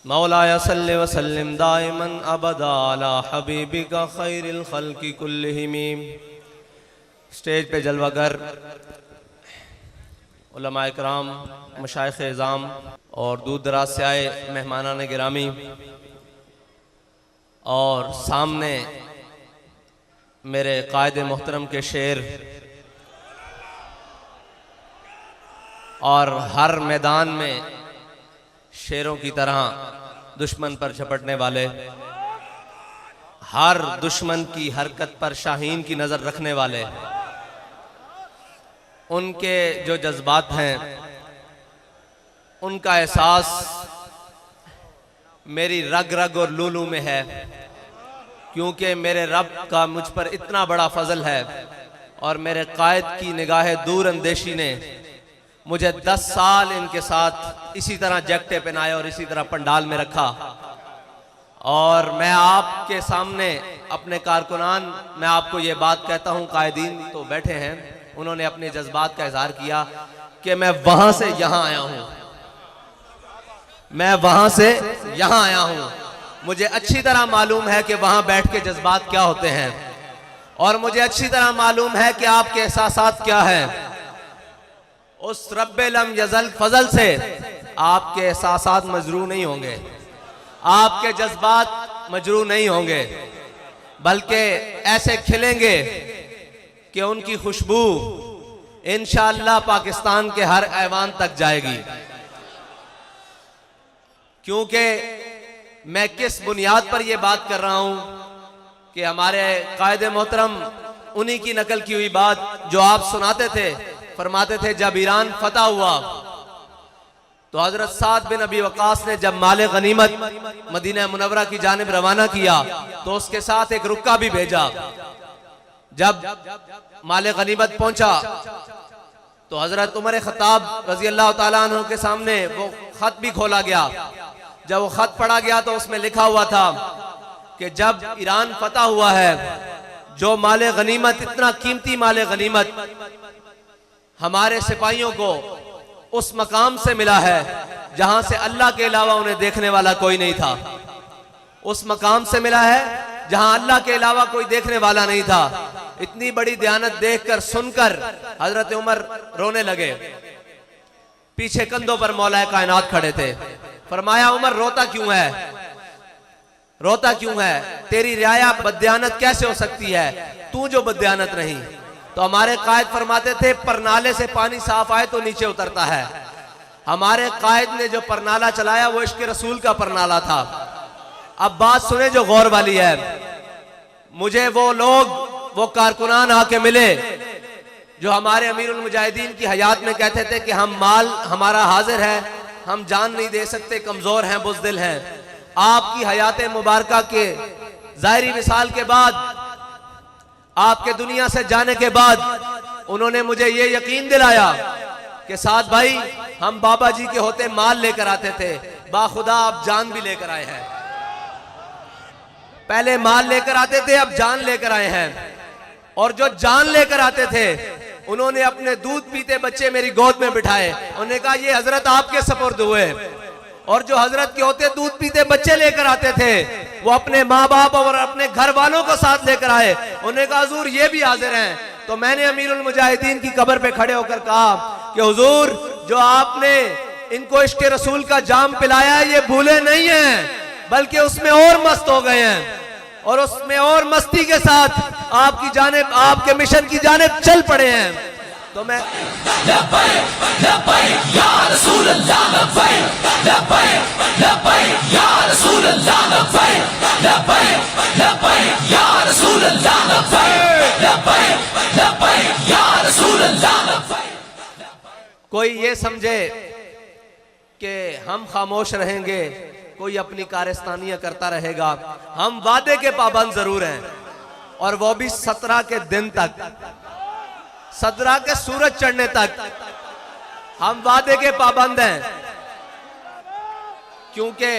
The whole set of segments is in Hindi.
मौलाया सल्लि व सल्लिम दाइमन अबदा अला हबीबिका खैरिल खल्क़ि कुल्लिहिम। स्टेज पे जलवागर उलमा इकराम, मशाइख़ इज़ाम और दूर दराज से आए मेहमानान गिरामी, और सामने मेरे कायद मोहतरम के शेर, और हर मैदान में शेरों की तरह दुश्मन पर झपटने वाले, हर दुश्मन की हरकत पर शाहीन की नज़र रखने वाले, उनके जो जज्बात हैं उनका एहसास मेरी रग रग और लूलू में है, क्योंकि मेरे रब का मुझ पर इतना बड़ा फजल है और मेरे कायद की निगाह दूर अंदेशी ने मुझे 10 साल इनके साथ इसी तरह जैकटे पहनाए और इसी तरह पंडाल में रखा। और मैं आपके सामने अपने कारकुनान, मैं आपको ये बात कहता हूँ, कायदीन तो बैठे हैं, उन्होंने अपने जज्बात का इजहार किया कि मैं वहां से यहां आया हूं, मैं वहां से यहां आया हूं। मुझे अच्छी तरह मालूम है कि वहां बैठ के जज्बात क्या होते हैं, और मुझे अच्छी तरह मालूम है कि आपके एहसासात क्या हैं। उस रब्बे लम यज़ल फजल से आपके एहसासात मजरू नहीं होंगे, आपके जज्बात मजरू नहीं होंगे, बल्कि ऐसे खिलेंगे कि उनकी खुशबू इंशाअल्लाह पाकिस्तान के हर ऐवान तक जाएगी। क्योंकि मैं किस बुनियाद पर यह बात कर रहा हूं कि हमारे कायदे मोहतरम उन्हीं की नकल की हुई बात जो आप सुनाते थे, फरमाते थे जब ईरान फतह हुआ तो हजरत साद बिन अबी वकास ने जब माले गनीमत मदीना मुनव्वरा की जानिब रवाना किया तो उसके साथ एक रुक्का भी भेजा। जब माले गनीमत पहुंचा तो हजरत उमर खत्ताब रजी अल्लाह ताला अन्हु के सामने वो खत भी खोला गया। जब वो खत पढ़ा गया तो उसमें लिखा हुआ था कि जब ईरान फतह हुआ है, जो माले गनीमत, इतना कीमती माले गनीमत हमारे सिपाहियों को उस मकाम से मिला है जहां से अल्लाह के अलावा उन्हें देखने वाला कोई नहीं था, उस मकाम से मिला है जहां अल्लाह के अलावा कोई देखने वाला नहीं था। इतनी बड़ी दयानत देखकर, सुनकर हजरत उमर रोने लगे। पीछे कंधों पर मौलाए कायनात खड़े थे। फरमाया, उमर रोता क्यों है, रोता क्यों है? तेरी रियाया बदयानत कैसे हो सकती है, तू जो बदयानत नहीं। तो हमारे कायद फरमाते थे परनाले से पानी साफ आए तो नीचे उतरता है। हमारे कायद ने जो परनाला चलाया वो इश्क रसूल का परनाला था। अब बात सुने जो गौर वाली है। मुझे वो लोग, वो कारकुनान आके मिले जो हमारे अमीरुल मुजाहिदीन की हयात में कहते थे कि हम माल हमारा हाजिर है, हम जान नहीं दे सकते, कमजोर हैं, बुज़दिल हैं। आपकी हयात मुबारका के ज़ाहिरी विसाल के बाद, आपके दुनिया से जाने के बाद उन्होंने मुझे ये यकीन दिलाया कि साद भाई, हम बाबा जी के होते माल लेकर आते थे, बाखुदा आप जान भी लेकर आए हैं। पहले माल लेकर आते थे, अब जान लेकर आए हैं। और जो जान लेकर आते थे उन्होंने अपने दूध पीते बच्चे मेरी गोद में बिठाए। उन्होंने कहा ये हजरत आपके सपुर्द हुए। और जो हजरत के होते दूध पीते बच्चे लेकर आते थे वो अपने माँ बाप और अपने घर वालों को साथ लेकर आए। उन्होंने कहा हुजूर ये भी हाजिर हैं। तो मैंने अमीरुल मुजाहिदीन की कब्र पे खड़े होकर कहा कि हुजूर, जो आपने इनको इश्क रसूल का जाम पिलाया है ये भूले नहीं हैं, बल्कि उसमें और मस्त हो गए हैं, और उसमें और मस्ती के साथ आपकी जानिब, आपके मिशन की जानिब चल पड़े हैं। तो मैं कोई ये समझे कि हम खामोश रहेंगे, कोई अपनी कारस्तानियां करता रहेगा। हम वादे के पाबंद जरूर हैं, और वो भी 17 के दिन तक, 17 के सूरज चढ़ने तक हम वादे के पाबंद हैं। क्योंकि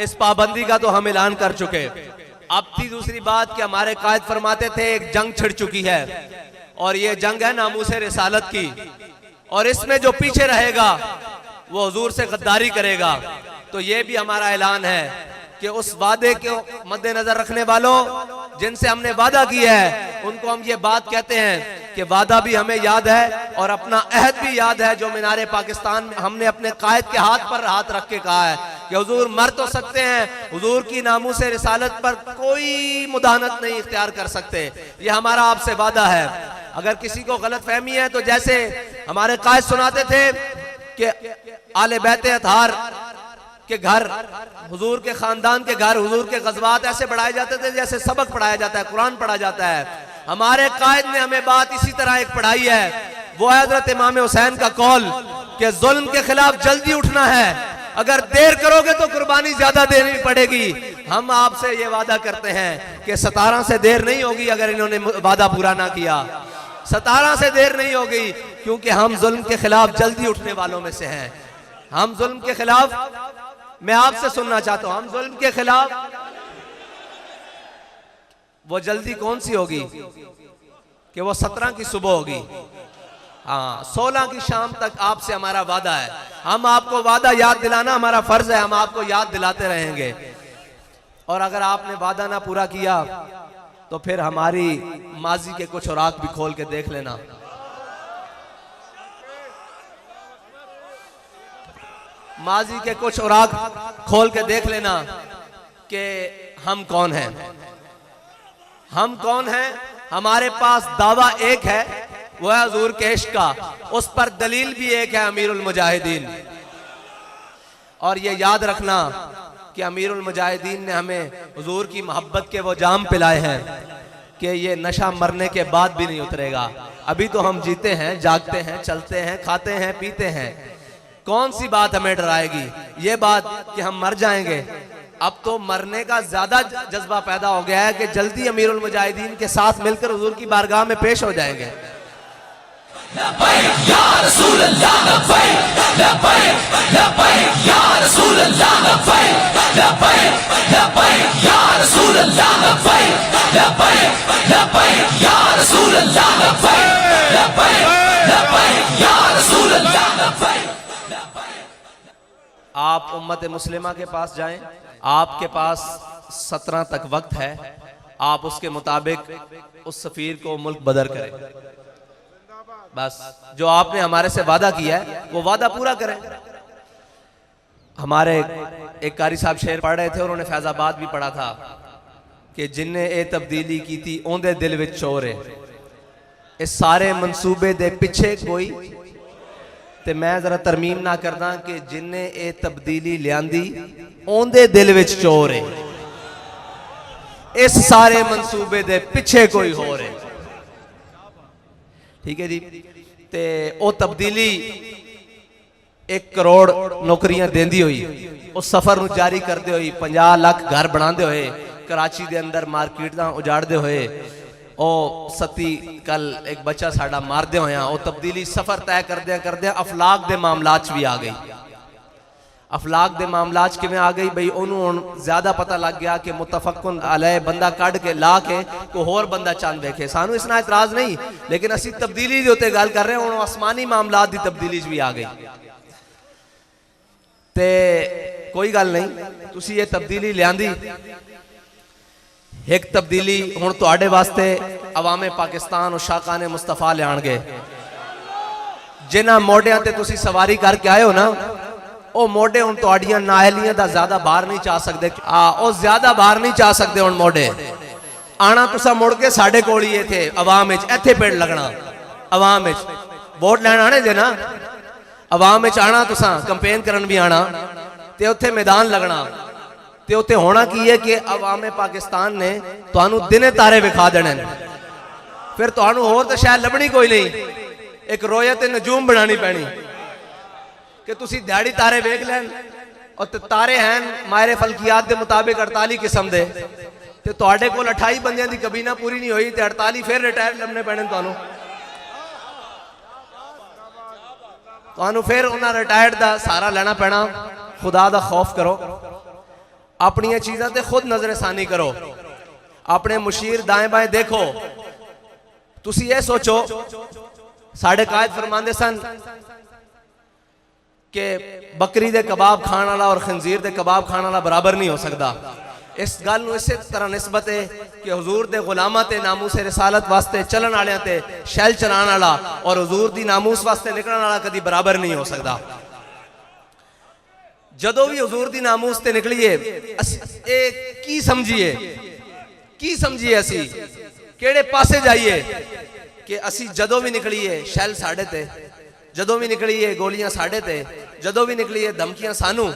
इस पाबंदी का तो हम ऐलान कर चुके। अब थी दूसरी बात कि हमारे कायद फरमाते थे एक जंग छिड़ चुकी है और ये जंग है नामूसे रिसालत की, और इसमें जो पीछे रहेगा वो हुजूर से गद्दारी करेगा। तो ये भी हमारा ऐलान है कि उस वादे को मद्देनजर रखने वालों जिनसे हमने वादा किया है उनको हम ये बात कहते हैं कि वादा भी हमें याद है और अपना अहद भी याद है जो मीनारे पाकिस्तान में हमने अपने कायद के हाथ पर हाथ रख के कहा है कि हुजूर मर तो सकते हैं, हुजूर की नामूसे रिसालत पर कोई मुदाहनत नहीं इख्तियार कर सकते। ये हमारा आपसे वादा है। अगर किसी को गलत फहमी है तो जैसे हमारे कायद सुनाते थे कि आले बैत अतहार के घर, हुजूर के खानदान के घर, हुजूर के गज़वात ऐसे बढ़ाए जाते थे जैसे सबक पढ़ाया जाता है, कुरान पढ़ा जाता है। हमारे कायद ने हमें बात इसी तरह एक पढ़ाई है, वो है हज़रत इमाम हुसैन का कौल कि जुल्म के खिलाफ जल्दी उठना है, अगर देर करोगे तो कुर्बानी ज्यादा देनी पड़ेगी। हम आपसे ये वादा करते हैं कि 17 से देर नहीं होगी अगर इन्होंने वादा पूरा ना किया, 17 से देर नहीं होगी, क्योंकि हम जुल्म के खिलाफ जल्दी उठने वालों में से हैं। हम जुल्म के खिलाफ, मैं आपसे सुनना चाहता हूं, हम जुल्म के खिलाफ, वो जल्दी कौन सी होगी कि वो 17 की सुबह होगी, हाँ 16 की शाम तक आपसे हमारा वादा है। हम आपको वादा याद दिलाना हमारा फर्ज है, हम आपको याद दिलाते रहेंगे। और अगर आपने वादा ना पूरा किया तो फिर हमारी माजी के कुछ औराक भी खोल के देख लेना। माजी के कुछ औराक खोल के देख लेना कि हम कौन हैं, हम कौन हैं। हमारे पास दावा एक है, वो है हुजूर के इश्क का, उस पर दलील भी एक है, अमीरुल मुजाहिदीन। और ये याद रखना कि अमीरुल मुजाहिदीन ने हमें हुजूर की मोहब्बत के वो जाम पिलाए हैं कि ये नशा मरने के बाद भी नहीं उतरेगा। अभी तो हम जीते हैं, जागते हैं, चलते हैं, खाते हैं, पीते हैं, कौन सी बात हमें डराएगी? ये बात कि हम मर जाएंगे। अब तो मरने का ज्यादा जज्बा पैदा हो गया है कि जल्दी अमीरुल मुजाहिदीन के साथ मिलकर हुजूर की बारगाह में पेश हो जाएंगे। आप उम्मत मुस्लिमा के पास जाएं, आपके पास 17 तक वक्त है, आप उसके मुताबिक उस सफीर को मुल्क बदर करें। बस जो आपने हमारे से वादा किया है वो वादा पूरा करें। हमारे एक कारी साहब शेर पढ़ रहे थे, उन्होंने फैजाबाद भी पढ़ा था कि जिन्ने ए तब्दीली की थी ओंदे दिल विच चोर है, इस सारे मंसूबे दे पिछे कोई, ते मैं जरा तरमीम ना करदा कि जिन्ने ए तब्दीली लियांदी ओंदे दिल विच चोर है, इस सारे मंसूबे दे पिछे कोई होर है। ठीक है जी। ते ओ तब्दीली 1 करोड़ नौकरियां देंदी हुई, उस सफर नूं जारी करते हुए 50 लाख घर बनाते हुए, कराची दे अंदर मार्केटां उजाड़ते हुए, ओ सती कल एक बच्चा साडा मारदे होया, ओ तब्दीली सफर तय करदे अफलाक दे मामलात भी आ गई। अफलाक दे मामलात किवें आ गई बई, उन्होंने ज्यादा पता लग गया कि मुतफक्कुन अलैह बंदा कढ़ के ला के कोई होर बंदा चंद देखे। सानू इसना इतराज नहीं, लेकिन असी तब्दीली दे उत्ते गल कर रहे हैं, आसमानी मामलात दी तब्दीली भी आ गई। ते कोई गल नहीं, तुसी ये तब्दीली लियांदी। एक तब्दीली हुण तुहाडे वास्ते अवामे पाकिस्तान और शाकाने मुस्तफा लियाणगे। जिन्हां मोढियां ते तुसी सवारी करके आए हो ना, ओ मोढे हुण तुहाडियां नाअहलियां दा ज्यादा बाहर नहीं जा सकदे। ओ ज्यादा बाहर नहीं जा सकदे हुण मोढे। आना तुसा मुड़ के साडे कोल ही इत्थे अवाम विच, इत्थे पेड़ लगना अवाम विच, वोट लैण आने जे ना, अवाम विच आना तुसा, कैंपेन करन भी आना, ते उत्थे मैदान लगना। ते उत्थे होना की है कि अवामे पाकिस्तान ने तुहानू दिने तारे विखा देने, फिर तुहानू होर तां शायद लभनी कोई नहीं, एक रोयत नजूम बनानी पैनी कि तुसी दिहाड़ी तारे वेख लैन। और तारे हैं मायरे फलकियात के मुताबिक 48 किस्म दे, ते तुहाडे कोल 28 बंदियां दी कबीना पूरी नहीं हुई, ते 48 फिर रिटायर लभने पैने तुहानू फिर उन्हां रिटायर्ड दा सहारा लेना पैना। खुदा दा खौफ करो। अपनी चीज़ों ते खुद नजरसानी करो, अपने मुशीर दाएं बाएं देखो। तुसी ये सोचो, साढ़े कायद फरमांदे सन कि बकरी दे कबाब खाने वाला और खंजीर दे कबाब खाने वाला बराबर नहीं हो सकता। इस गल नूं इसे तरह निस्बत है कि हुजूर दे गुलामां ते नामूस रिसालत वास्ते चलन वालियां ते शैल चलाने वाला और हुजूर दी नामूस वास्ते निकलने वाला कदी बराबर नहीं हो सकता। जदों भी हुजूर दी नामूस ते निकलिए की समझिए असी केड़े पासे जाइए कि असी जदों भी निकलिए शैल साढ़े ते, जदों भी निकलिए गोलियां साढ़े ते, जदों भी निकलिए धमकियां सानू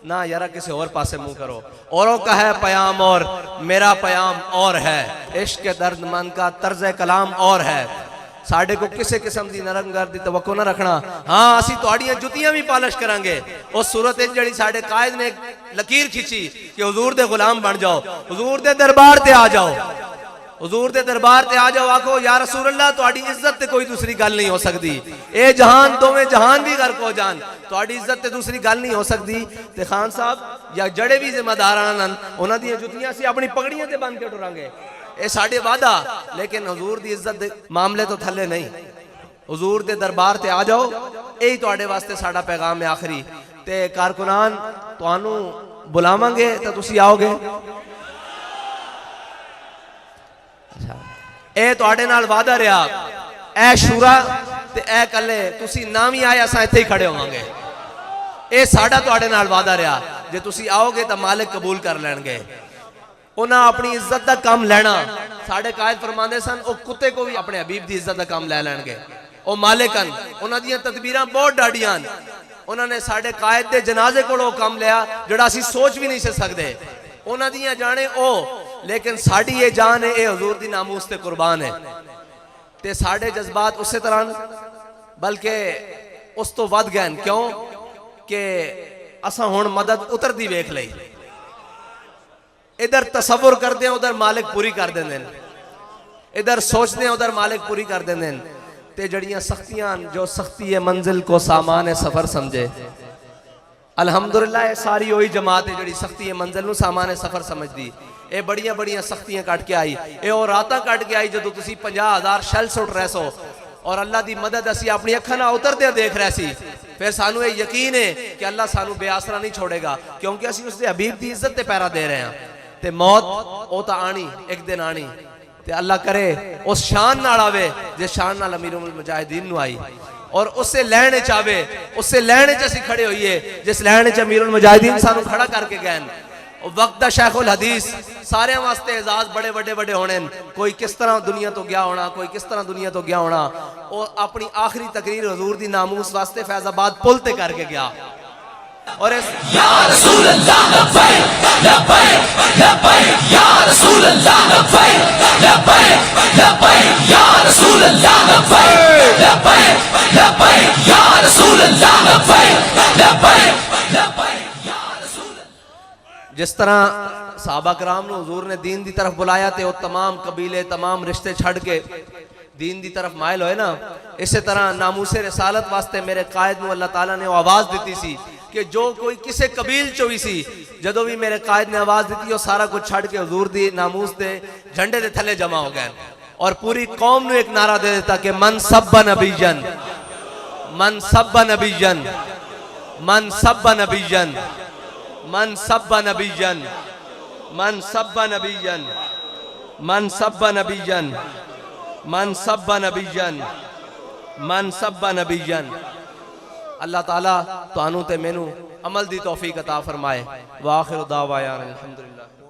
ना यारा किसी और पासे मुंह करो। औरों का है पयाम और मेरा पयाम और है, इश्क के दर्दमंद का तर्ज कलाम और है। साढ़े को किसी किस्म की नरमगर्द की तवक्को ना रखना। हाँ असी तुहाड़ियां जुतियां भी पालिश करांगे। उस सूरत जी साढ़े कायद ने लकीर खिंची कि हुजूर दे गुलाम बन जाओ, हुजूर दे दरबार ते आ जाओ, हुजूर दे दरबार ते आ जाओ। आखो या रसूल अल्लाह तुहाड़ी इज्जत ते कोई दूसरी गल नहीं हो सकती। ए जहान दोवें जहान भी गर्क हो जान, तुहाड़ी इज्जत ते दूसरी गल नहीं हो सकती। ते खान साहब या जड़े भी जिम्मेदार आन उन्हां दी जुतियां असीं अपनी पगड़ियां ते बन के टुरांगे, ये साढ़े वादा। लेकिन हुजूर दी इज्जत मामले तो थले नहीं। हुजूर दे दरबार ते आ जाओ, यही तुहाडे वास्ते साडा पैगाम है आखिरी। ते कारकुनान तुहानू बुलावांगे तो तुसी आओगे। ए तुहाडे नाल वादा रहा, ए शूरा ते ए कल्ले तुसी ना भी आए असां इत्थे ही खड़े होवांगे। ए साडा तुहाडे नाल वादा रहा, जे तुसी आओगे तो मालिक कबूल कर लैणगे। उन्हें अपनी इज्जत का काम लेना। साढ़े कायद फरमाते सन वो कुत्ते को भी अपने हबीब की इज्जत का काम ले लैणगे। वो मालिकन उन्होंने तदबीरां बहुत डाडियां। उन्होंने साढ़े कायद के जनाजे को काम लिया जोड़ा असी सोच भी नहीं सकते। उन्होंने जाने ओ, लेकिन साड़ी ये जान है, ये हुजूर दी नामूस ते कुर्बान है। ते साढ़े जज्बात उस तरह बल्कि उस तो वध गए। क्यों कि असा हुण मदद उतरती वेख लई। इधर तसव्वुर करते हैं उधर मालिक पूरी कर देंगे, इधर सोचते हैं उधर मालिक पूरी कर देंगे। ते जड़ियां सख्तियां जो सख्ती है मंजिल को सामान है सफर समझे। अल्हम्दुलिल्लाह सारी वही जमात है जी सख्ती है मंजिल नूं सामान है सफर समझदी। ये बड़ियां बड़ियां सख्तियां कट के आई, ये और रातां कट के आई जो तुसी 50,000 शैल सुट रहे सो और अल्लाह की मदद असी अपनी अखां नाल उतरदे देख रहे सी। फिर सानू ये यकीन है कि अल्लाह सानू बेआसरा नहीं छोड़ेगा, क्योंकि असी उसके हबीब की इज्जत ते पैरा दे रहे हैं। ते मौत वो तो आनी एक दिन आनी। ते अल्लाह करे उस शान नाल आवे जिस शान नाल अमीरुल मुजाहिदीन नूं आई, और उससे लैण च आवे, उससे लैण च असीं खड़े होइए जिस लैण च अमीरुल मुजाहिदीन सानू खड़ा करके गए। वक्त दा शेखुल हदीस सारे वास्ते एजाज बड़े बड़े बड़े होने। कोई किस तरह दुनिया तो गया होना, कोई किस तरह दुनिया तो गया होना। और अपनी आखिरी तकरीर हुजूर दी नामूस वास्ते फैजाबाद पुल ते करके गया। और या रसूल अल्लाह लब्बैक लब्बैक लब्बैक या रसूल अल्लाह लब्बैक लब्बैक लब्बैक या रसूल अल्लाह लब्बैक लब्बैक लब्बैक या रसूल अल्लाह लब्बैक लब्बैक लब्बैक या रसूल। जिस तरह सहाबा कराम ने हुजूर ने दीन की तरफ बुलाया थे, वो तमाम कबीले तमाम रिश्ते छड़ के दीन की तरफ मायल होए ना, इसी तरह नामूसे रिसालत वास्ते मेरे कायद में अल्लाह ताला ने वो आवाज़ दी सी कि जो कोई किसी कबील चो भी सी, जदों भी मेरे कायद ने आवाज़ दी वो सारा कुछ छड़ के हुजूर दी नामूस दे झंडे दे थले जमा हो गए और पूरी कौम ने एक नारा दे देता कि मन सब्बा नबीजन, मन सब्बा नबीजन, मन सब्बा नबीजन, मन सब्बा नबीजन, मन सब्बा नबीजन, मन सब्बा नबीजन, मन सब्बा नबीजन, मन सब्बा नबीजन। अल्लाह ताला तुहानू ते मैनू अमल दी तौफीक अता फरमाए। व आखिर दावा अल्हम्दुलिल्लाह।